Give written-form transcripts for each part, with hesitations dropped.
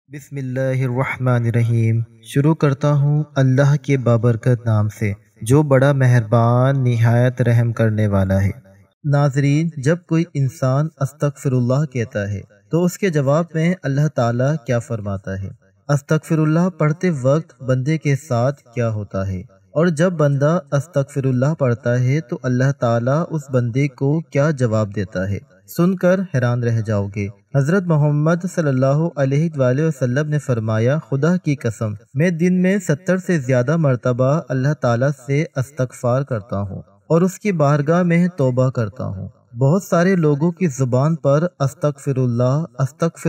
بسم اللہ الرحمن الرحیم۔ شروع کرتا ہوں اللہ کے بابرکت نام سے جو بڑا مہربان نہایت رحم کرنے والا ہے۔ ناظرین، جب کوئی انسان استغفر اللہ کہتا ہے تو اس کے جواب میں اللہ تعالیٰ کیا فرماتا ہے؟ استغفر اللہ پڑھتے وقت بندے کے ساتھ کیا ہوتا ہے؟ اور جب بندہ استغفر اللہ پڑھتا ہے تو اللہ تعالیٰ اس بندے کو کیا جواب دیتا ہے؟ سن کر حیران رہ جاؤ گے۔ حضرت محمد صلی اللہ علیہ وآلہ وسلم نے فرمایا، خدا کی قسم میں دن میں 70 سے زیادہ مرتبہ اللہ تعالیٰ سے استغفار کرتا ہوں اور اس کی بارگاہ میں توبہ کرتا ہوں۔ بہت سارے لوگوں کی زبان پر استغفر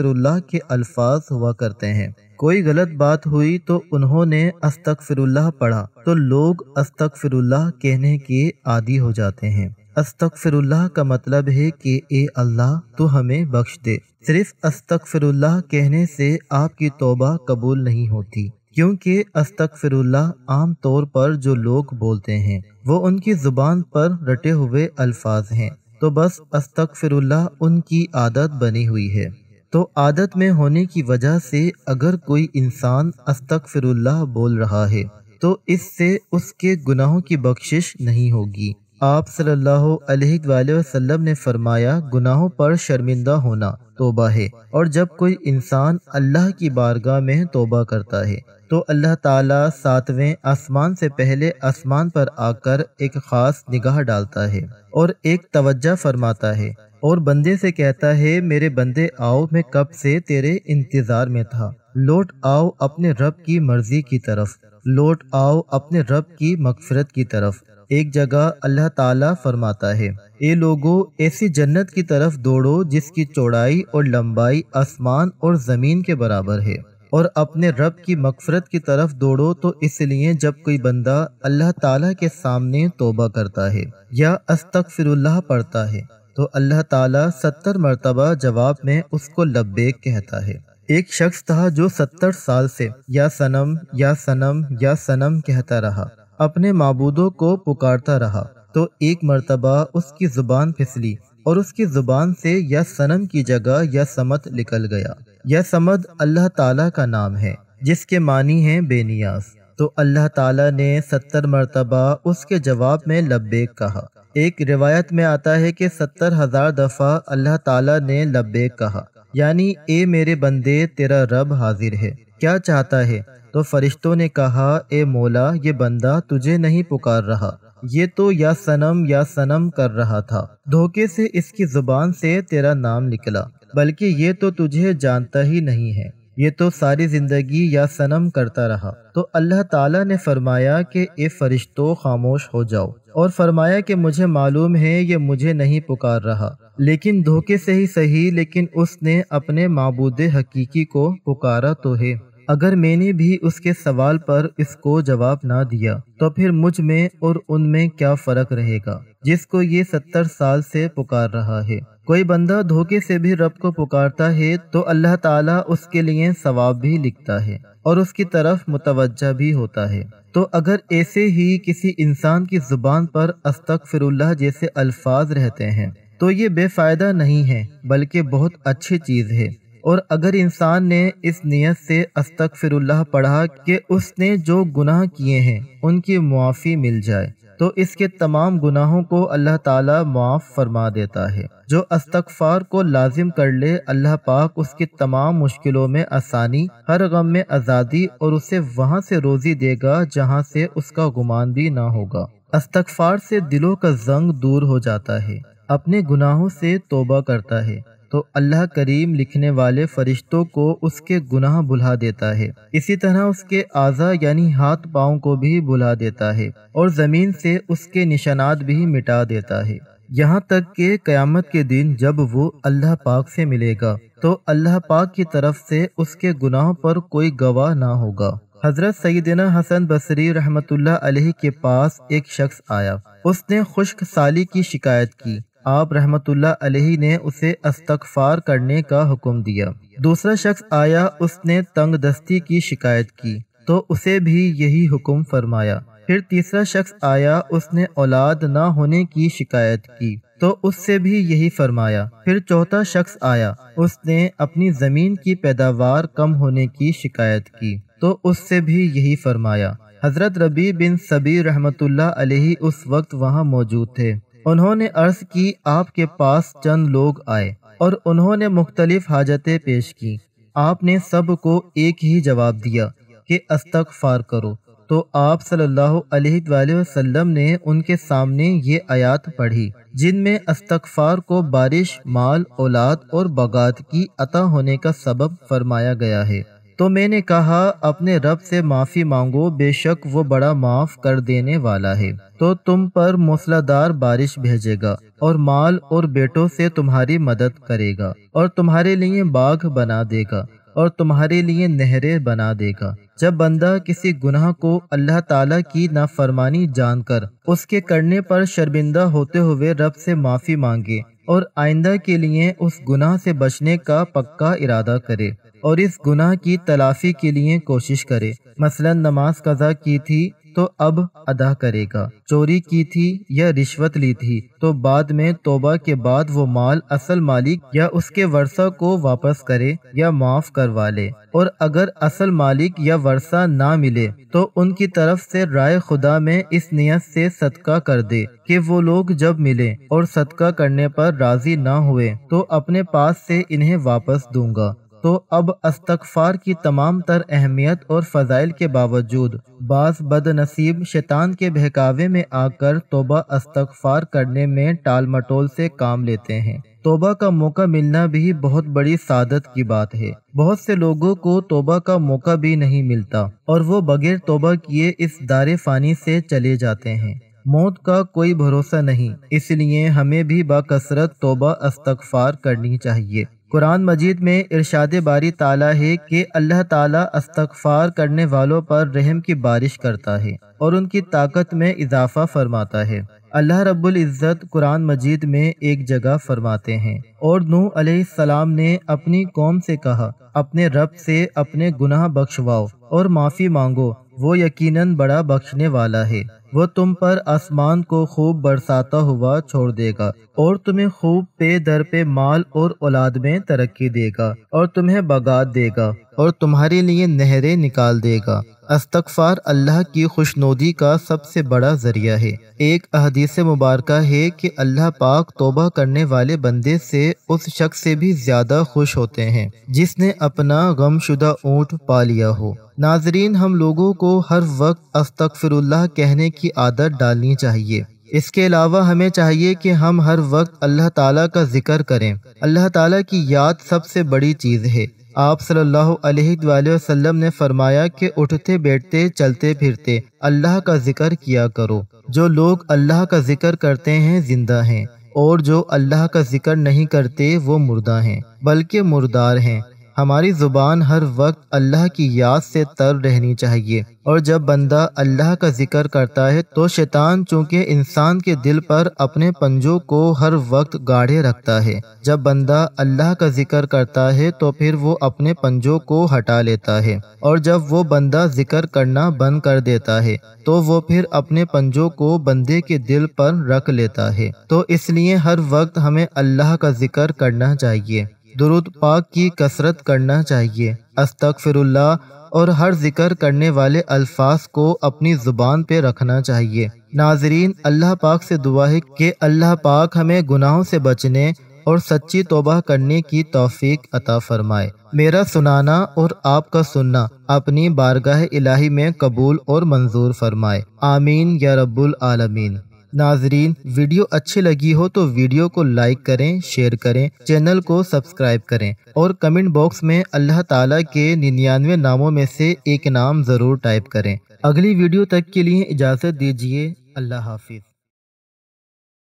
اللہ کے الفاظ ہوا کرتے ہیں۔ کوئی غلط بات ہوئی تو انہوں نے استغفر اللہ پڑھا تو لوگ استغفر اللہ کہنے کے عادی ہو جاتے ہیں۔ استغفر اللہ کا مطلب ہے کہ اے اللہ تو ہمیں بخش دے۔ صرف استغفر اللہ کہنے سے آپ کی توبہ قبول نہیں ہوتی، کیونکہ استغفر اللہ عام طور پر جو لوگ بولتے ہیں وہ ان کی زبان پر رٹے ہوئے الفاظ ہیں، تو بس استغفر اللہ ان کی عادت بنی ہوئی ہے۔ تو عادت میں ہونے کی وجہ سے اگر کوئی انسان استغفر اللہ بول رہا ہے تو اس سے اس کے گناہوں کی بخشش نہیں ہوگی۔ آپ صلی اللہ علیہ وآلہ وسلم نے فرمایا، گناہوں پر شرمندہ ہونا توبہ ہے، اور جب کوئی انسان اللہ کی بارگاہ میں توبہ کرتا ہے تو اللہ تعالیٰ 7ویں آسمان سے پہلے آسمان پر آ کر ایک خاص نگاہ ڈالتا ہے اور ایک توجہ فرماتا ہے اور بندے سے کہتا ہے، میرے بندے آؤ، میں کب سے تیرے انتظار میں تھا، لوٹ آؤ اپنے رب کی مرضی کی طرف، لوٹ آؤ اپنے رب کی مغفرت کی طرف۔ ایک جگہ اللہ تعالیٰ فرماتا ہے، اے لوگو، ایسی جنت کی طرف دوڑو جس کی چوڑائی اور لمبائی آسمان اور زمین کے برابر ہے، اور اپنے رب کی مغفرت کی طرف دوڑو تو اس لیے جب کوئی بندہ اللہ تعالیٰ کے سامنے توبہ کرتا ہے یا استغفر اللہ پڑھتا ہے تو اللہ تعالیٰ 70 مرتبہ جواب میں اس کو لبیک کہتا ہے۔ ایک شخص تھا جو 70 سال سے یا صنم یا صنم یا صنم کہتا رہا، اپنے معبودوں کو پکارتا رہا، تو ایک مرتبہ اس کی زبان پھسلی اور اس کی زبان سے یا صنم کی جگہ یا صمد نکل گیا۔ یا صمد اللہ تعالیٰ کا نام ہے جس کے معنی ہیں بے نیاز، تو اللہ تعالیٰ نے 70 مرتبہ اس کے جواب میں لبیک کہا۔ ایک روایت میں آتا ہے کہ 70,000 دفعہ اللہ تعالیٰ نے لبیک کہا، یعنی اے میرے بندے، تیرا رب حاضر ہے، کیا چاہتا ہے؟ تو فرشتوں نے کہا، اے مولا، یہ بندہ تجھے نہیں پکار رہا، یہ تو یا صنم کر رہا تھا، دھوکے سے اس کی زبان سے تیرا نام نکلا، بلکہ یہ تو تجھے جانتا ہی نہیں ہے، یہ تو ساری زندگی یا صنم کرتا رہا۔ تو اللہ تعالیٰ نے فرمایا کہ اے فرشتوں، خاموش ہو جاؤ، اور فرمایا کہ مجھے معلوم ہے یہ مجھے نہیں پکار رہا، لیکن دھوکے سے ہی صحیح، لیکن اس نے اپنے معبود حقیقی کو پکارا تو ہے۔ اگر میں نے بھی اس کے سوال پر اس کو جواب نہ دیا تو پھر مجھ میں اور ان میں کیا فرق رہے گا جس کو یہ 70 سال سے پکار رہا ہے۔ کوئی بندہ دھوکے سے بھی رب کو پکارتا ہے تو اللہ تعالیٰ اس کے لیے ثواب بھی لکھتا ہے اور اس کی طرف متوجہ بھی ہوتا ہے۔ تو اگر ایسے ہی کسی انسان کی زبان پر استغفر اللہ جیسے الفاظ رہتے ہیں تو یہ بے فائدہ نہیں ہے بلکہ بہت اچھی چیز ہے، اور اگر انسان نے اس نیت سے استغفر اللہ پڑھا کہ اس نے جو گناہ کیے ہیں ان کی معافی مل جائے تو اس کے تمام گناہوں کو اللہ تعالیٰ معاف فرما دیتا ہے۔ جو استغفار کو لازم کر لے، اللہ پاک اس کی تمام مشکلوں میں آسانی، ہر غم میں آزادی، اور اسے وہاں سے روزی دے گا جہاں سے اس کا گمان بھی نہ ہوگا۔ استغفار سے دلوں کا زنگ دور ہو جاتا ہے، اپنے گناہوں سے توبہ کرتا ہے تو اللہ کریم لکھنے والے فرشتوں کو اس کے گناہ بھلا دیتا ہے، اسی طرح اس کے اعضاء یعنی ہاتھ پاؤں کو بھی بھلا دیتا ہے اور زمین سے اس کے نشانات بھی مٹا دیتا ہے، یہاں تک کہ قیامت کے دن جب وہ اللہ پاک سے ملے گا تو اللہ پاک کی طرف سے اس کے گناہوں پر کوئی گواہ نہ ہوگا۔ حضرت سیدنا حسن بصری رحمۃ اللہ علیہ کے پاس ایک شخص آیا، اس نے خشک سالی کی شکایت کی، آپ رحمت اللہ علیہ نے اسے استغفار کرنے کا حکم دیا۔ دوسرا شخص آیا، اس نے تنگ دستی کی شکایت کی تو اسے بھی یہی حکم فرمایا۔ پھر تیسرا شخص آیا، اس نے اولاد نہ ہونے کی شکایت کی تو اس سے بھی یہی فرمایا۔ پھر چوتھا شخص آیا، اس نے اپنی زمین کی پیداوار کم ہونے کی شکایت کی، تو اس سے بھی یہی فرمایا۔ حضرت ربیع بن صبیح رحمۃ اللہ علیہ اس وقت وہاں موجود تھے۔ انہوں نے عرض کی، آپ کے پاس چند لوگ آئے اور انہوں نے مختلف حاجتیں پیش کی۔ آپ نے سب کو ایک ہی جواب دیا کہ استغفار کرو۔ تو آپ صلی اللہ علیہ وآلہ وسلم نے ان کے سامنے یہ آیات پڑھی جن میں استغفار کو بارش، مال، اولاد اور بغات کی عطا ہونے کا سبب فرمایا گیا ہے۔ تو میں نے کہا، اپنے رب سے معافی مانگو، بے شک وہ بڑا معاف کر دینے والا ہے۔ تو تم پر موسلادھار بارش بھیجے گا اور مال اور بیٹوں سے تمہاری مدد کرے گا، اور تمہارے لیے باغ بنا دے گا اور تمہارے لیے نہریں بنا دے گا۔ جب بندہ کسی گناہ کو اللہ تعالیٰ کی نافرمانی جان کر اس کے کرنے پر شرمندہ ہوتے ہوئے رب سے معافی مانگے اور آئندہ کے لیے اس گناہ سے بچنے کا پکا ارادہ کرے اور اس گناہ کی تلافی کے لیے کوشش کرے، مثلا نماز قضا کی تھی تو اب ادا کرے گا، چوری کی تھی یا رشوت لی تھی تو بعد میں توبہ کے بعد وہ مال اصل مالک یا اس کے ورثہ کو واپس کرے یا معاف کروا لے، اور اگر اصل مالک یا ورثہ نہ ملے تو ان کی طرف سے رائے خدا میں اس نیت سے صدقہ کر دے کہ وہ لوگ جب ملے اور صدقہ کرنے پر راضی نہ ہوئے تو اپنے پاس سے انہیں واپس دوں گا۔ تو اب استغفار کی تمام تر اہمیت اور فضائل کے باوجود بعض بد نصیب شیطان کے بہکاوے میں آ کر توبہ استغفار کرنے میں ٹال مٹول سے کام لیتے ہیں۔ توبہ کا موقع ملنا بھی بہت بڑی سعادت کی بات ہے۔ بہت سے لوگوں کو توبہ کا موقع بھی نہیں ملتا اور وہ بغیر توبہ کیے اس دار فانی سے چلے جاتے ہیں۔ موت کا کوئی بھروسہ نہیں، اس لیے ہمیں بھی بکثرت توبہ استغفار کرنی چاہیے۔ قرآن مجید میں ارشاد باری تعالیٰ ہے کہ اللہ تعالیٰ استغفار کرنے والوں پر رحم کی بارش کرتا ہے اور ان کی طاقت میں اضافہ فرماتا ہے۔ اللہ رب العزت قرآن مجید میں ایک جگہ فرماتے ہیں، اور نوح علیہ السلام نے اپنی قوم سے کہا، اپنے رب سے اپنے گناہ بخشواؤ اور معافی مانگو، وہ یقیناً بڑا بخشنے والا ہے۔ وہ تم پر آسمان کو خوب برساتا ہوا چھوڑ دے گا اور تمہیں خوب پے در پہ مال اور اولاد میں ترقی دے گا، اور تمہیں بغات دے گا اور تمہارے لیے نہریں نکال دے گا۔ استغفار اللہ کی خوشنودی کا سب سے بڑا ذریعہ ہے۔ ایک احادیث مبارکہ ہے کہ اللہ پاک توبہ کرنے والے بندے سے اس شخص سے بھی زیادہ خوش ہوتے ہیں جس نے اپنا غم شدہ اونٹ پا لیا ہو۔ ناظرین، ہم لوگوں کو ہر وقت استغفر اللہ کہنے کی عادت ڈالنی چاہیے۔ اس کے علاوہ ہمیں چاہیے کہ ہم ہر وقت اللہ تعالیٰ کا ذکر کریں۔ اللہ تعالیٰ کی یاد سب سے بڑی چیز ہے۔ آپ صلی اللہ علیہ وآلہ وسلم نے فرمایا کہ اٹھتے بیٹھتے چلتے پھرتے اللہ کا ذکر کیا کرو۔ جو لوگ اللہ کا ذکر کرتے ہیں زندہ ہیں، اور جو اللہ کا ذکر نہیں کرتے وہ مردہ ہیں، بلکہ مردار ہیں۔ ہماری زبان ہر وقت اللہ کی یاد سے تر رہنی چاہیے، اور جب بندہ اللہ کا ذکر کرتا ہے تو شیطان چونکہ انسان کے دل پر اپنے پنجوں کو ہر وقت گاڑے رکھتا ہے، جب بندہ اللہ کا ذکر کرتا ہے تو پھر وہ اپنے پنجوں کو ہٹا لیتا ہے، اور جب وہ بندہ ذکر کرنا بند کر دیتا ہے تو وہ پھر اپنے پنجوں کو بندے کے دل پر رکھ لیتا ہے۔ تو اس لیے ہر وقت ہمیں اللہ کا ذکر کرنا چاہیے، درود پاک کی کثرت کرنا چاہیے، استغفر اللہ اور ہر ذکر کرنے والے الفاظ کو اپنی زبان پہ رکھنا چاہیے۔ ناظرین، اللہ پاک سے دعا ہے کہ اللہ پاک ہمیں گناہوں سے بچنے اور سچی توبہ کرنے کی توفیق عطا فرمائے۔ میرا سنانا اور آپ کا سننا اپنی بارگاہ الہی میں قبول اور منظور فرمائے، آمین یا رب العالمین۔ ناظرین، ویڈیو اچھی لگی ہو تو ویڈیو کو لائک کریں، شیئر کریں، چینل کو سبسکرائب کریں، اور کمنٹ باکس میں اللہ تعالیٰ کے 99 ناموں میں سے ایک نام ضرور ٹائپ کریں۔ اگلی ویڈیو تک کے لیے اجازت دیجیے، اللہ حافظ۔